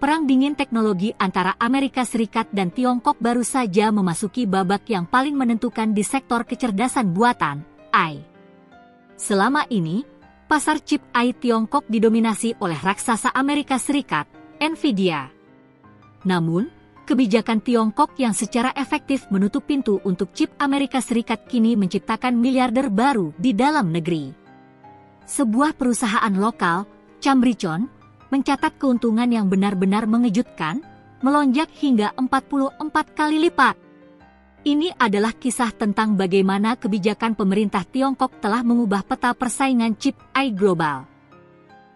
Perang dingin teknologi antara Amerika Serikat dan Tiongkok baru saja memasuki babak yang paling menentukan di sektor kecerdasan buatan, AI. Selama ini, pasar chip AI Tiongkok didominasi oleh raksasa Amerika Serikat, Nvidia. Namun, kebijakan Tiongkok yang secara efektif menutup pintu untuk chip Amerika Serikat kini menciptakan miliarder baru di dalam negeri. Sebuah perusahaan lokal, Chambrichon, mencatat keuntungan yang benar-benar mengejutkan, melonjak hingga 44 kali lipat. Ini adalah kisah tentang bagaimana kebijakan pemerintah Tiongkok telah mengubah peta persaingan chip AI global.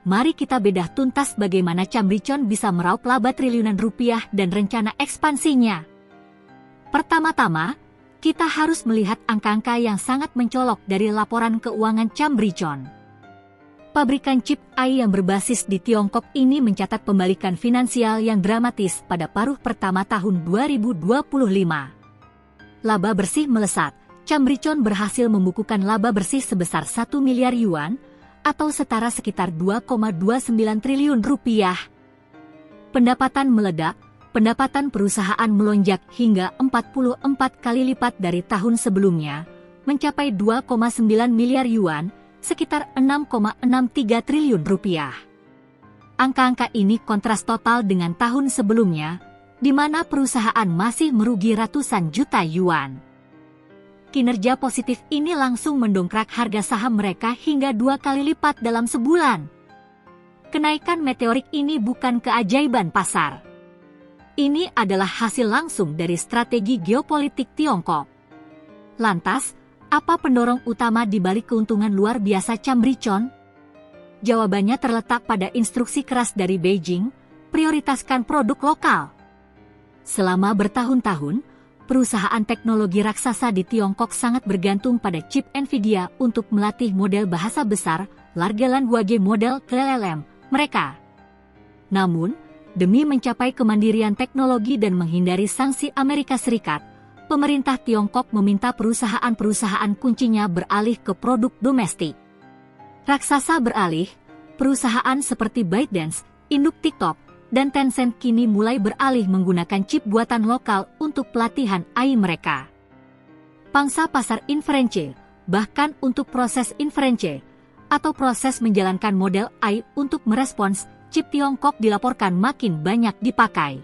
Mari kita bedah tuntas bagaimana Chambrichon bisa meraup laba triliunan rupiah dan rencana ekspansinya. Pertama-tama, kita harus melihat angka-angka yang sangat mencolok dari laporan keuangan Chambrichon. Pabrikan chip AI yang berbasis di Tiongkok ini mencatat pembalikan finansial yang dramatis pada paruh pertama tahun 2025. Laba bersih melesat. Chambrichon berhasil membukukan laba bersih sebesar 1 miliar yuan atau setara sekitar 2,29 triliun rupiah. Pendapatan meledak, pendapatan perusahaan melonjak hingga 44 kali lipat dari tahun sebelumnya, mencapai 2,9 miliar yuan, sekitar 6,63 triliun rupiah. Angka-angka ini kontras total dengan tahun sebelumnya, di mana perusahaan masih merugi ratusan juta yuan. Kinerja positif ini langsung mendongkrak harga saham mereka hingga 2 kali lipat dalam sebulan. Kenaikan meteorik ini bukan keajaiban pasar. Ini adalah hasil langsung dari strategi geopolitik Tiongkok. Lantas, apa pendorong utama di balik keuntungan luar biasa Chambrichon? Jawabannya terletak pada instruksi keras dari Beijing, prioritaskan produk lokal. Selama bertahun-tahun, perusahaan teknologi raksasa di Tiongkok sangat bergantung pada chip Nvidia untuk melatih model bahasa besar, Large Language Model (LLM) mereka. Namun, demi mencapai kemandirian teknologi dan menghindari sanksi Amerika Serikat, pemerintah Tiongkok meminta perusahaan-perusahaan kuncinya beralih ke produk domestik. Raksasa beralih, perusahaan seperti ByteDance, induk TikTok, dan Tencent kini mulai beralih menggunakan chip buatan lokal untuk pelatihan AI mereka. Pangsa pasar inference, bahkan untuk proses inference, atau proses menjalankan model AI untuk merespons, chip Tiongkok dilaporkan makin banyak dipakai.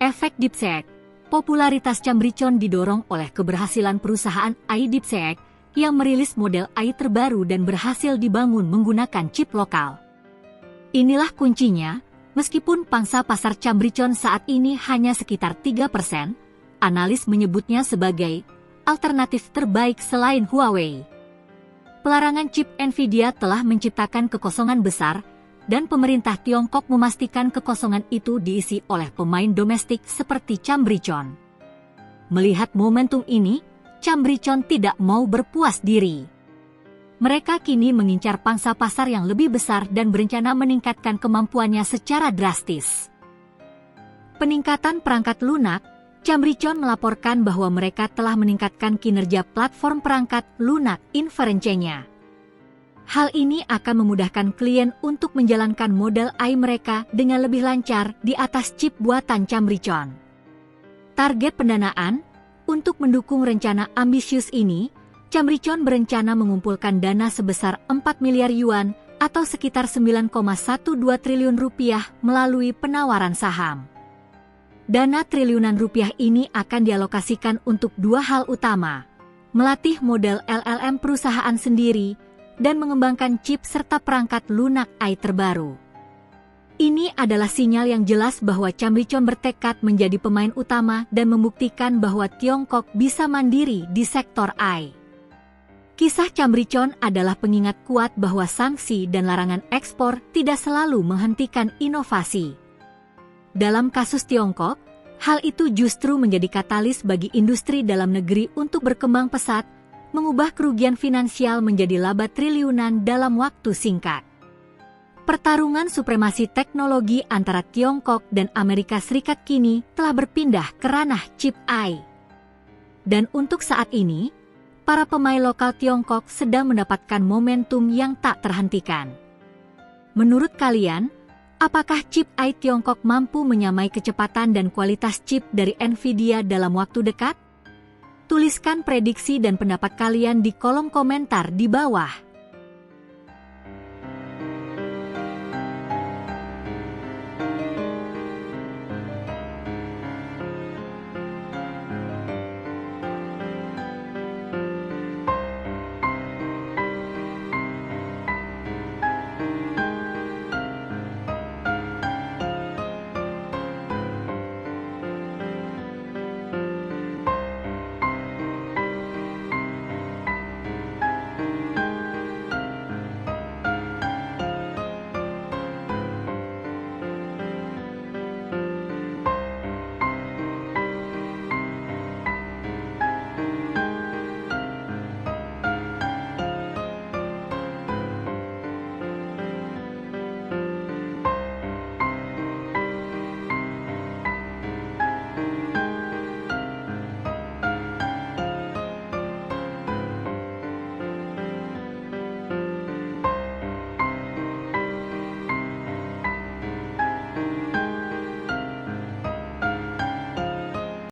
Efek DeepSeek. Popularitas Chambrichon didorong oleh keberhasilan perusahaan AI DeepSeek yang merilis model AI terbaru dan berhasil dibangun menggunakan chip lokal. Inilah kuncinya, meskipun pangsa pasar Chambrichon saat ini hanya sekitar 3%, analis menyebutnya sebagai alternatif terbaik selain Huawei. Pelarangan chip Nvidia telah menciptakan kekosongan besar, dan pemerintah Tiongkok memastikan kekosongan itu diisi oleh pemain domestik seperti Chambrichon. Melihat momentum ini, Chambrichon tidak mau berpuas diri. Mereka kini mengincar pangsa pasar yang lebih besar dan berencana meningkatkan kemampuannya secara drastis. Peningkatan perangkat lunak, Chambrichon melaporkan bahwa mereka telah meningkatkan kinerja platform perangkat lunak inference-nya. Hal ini akan memudahkan klien untuk menjalankan model AI mereka dengan lebih lancar di atas chip buatan Chambrichon. Target pendanaan, untuk mendukung rencana ambisius ini, Chambrichon berencana mengumpulkan dana sebesar 4 miliar yuan atau sekitar 9,12 triliun rupiah melalui penawaran saham. Dana triliunan rupiah ini akan dialokasikan untuk dua hal utama, melatih model LLM perusahaan sendiri, dan mengembangkan chip serta perangkat lunak AI terbaru. Ini adalah sinyal yang jelas bahwa Chambrichon bertekad menjadi pemain utama dan membuktikan bahwa Tiongkok bisa mandiri di sektor AI. Kisah Chambrichon adalah pengingat kuat bahwa sanksi dan larangan ekspor tidak selalu menghentikan inovasi. Dalam kasus Tiongkok, hal itu justru menjadi katalis bagi industri dalam negeri untuk berkembang pesat, mengubah kerugian finansial menjadi laba triliunan dalam waktu singkat. Pertarungan supremasi teknologi antara Tiongkok dan Amerika Serikat kini telah berpindah ke ranah chip AI. Dan untuk saat ini, para pemain lokal Tiongkok sedang mendapatkan momentum yang tak terhentikan. Menurut kalian, Apakah chip AI Tiongkok mampu menyamai kecepatan dan kualitas chip dari Nvidia dalam waktu dekat? Tuliskan prediksi dan pendapat kalian di kolom komentar di bawah.